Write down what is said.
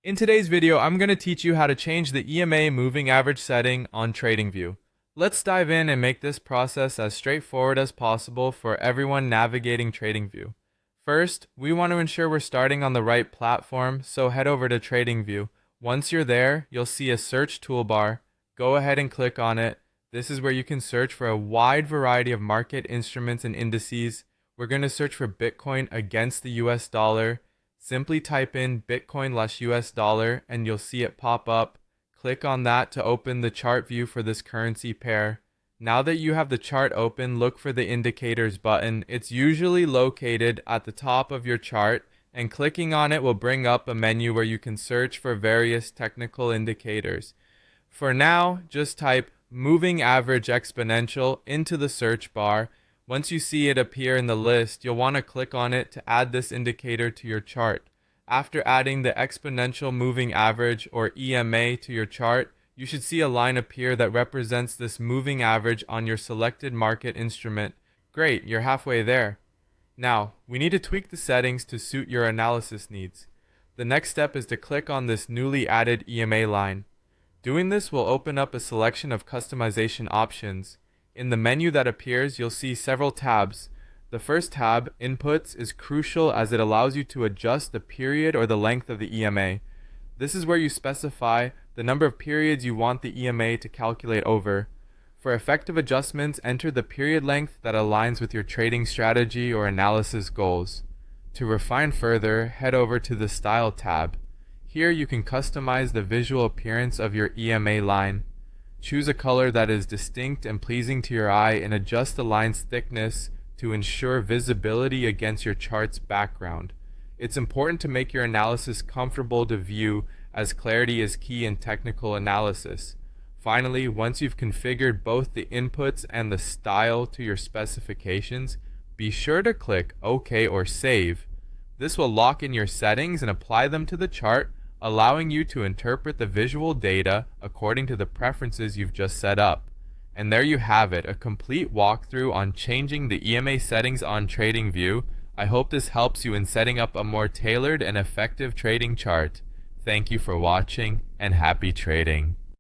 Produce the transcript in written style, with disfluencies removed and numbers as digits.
In today's video, I'm going to teach you how to change the EMA moving average setting on TradingView. Let's dive in and make this process as straightforward as possible for everyone navigating TradingView. First, we want to ensure we're starting on the right platform, so head over to TradingView. Once you're there, you'll see a search toolbar. Go ahead and click on it. This is where you can search for a wide variety of market instruments and indices. We're going to search for Bitcoin against the US dollar. Simply type in Bitcoin/US dollar and you'll see it pop up. Click on that to open the chart view for this currency pair. Now that you have the chart open, look for the indicators button. It's usually located at the top of your chart, and clicking on it will bring up a menu where you can search for various technical indicators. For now, just type moving average exponential into the search bar. Once you see it appear in the list, you'll want to click on it to add this indicator to your chart. After adding the exponential moving average or EMA to your chart, you should see a line appear that represents this moving average on your selected market instrument. Great, you're halfway there. Now, we need to tweak the settings to suit your analysis needs. The next step is to click on this newly added EMA line. Doing this will open up a selection of customization options. In the menu that appears, you'll see several tabs. The first tab, Inputs, is crucial as it allows you to adjust the period or the length of the EMA. This is where you specify the number of periods you want the EMA to calculate over. For effective adjustments, enter the period length that aligns with your trading strategy or analysis goals. To refine further, head over to the Style tab. Here you can customize the visual appearance of your EMA line. Choose a color that is distinct and pleasing to your eye and adjust the line's thickness to ensure visibility against your chart's background. It's important to make your analysis comfortable to view, as clarity is key in technical analysis. Finally, once you've configured both the inputs and the style to your specifications, be sure to click OK or Save. This will lock in your settings and apply them to the chart, allowing you to interpret the visual data according to the preferences you've just set up. And there you have it, a complete walkthrough on changing the EMA settings on TradingView. I hope this helps you in setting up a more tailored and effective trading chart. Thank you for watching and happy trading.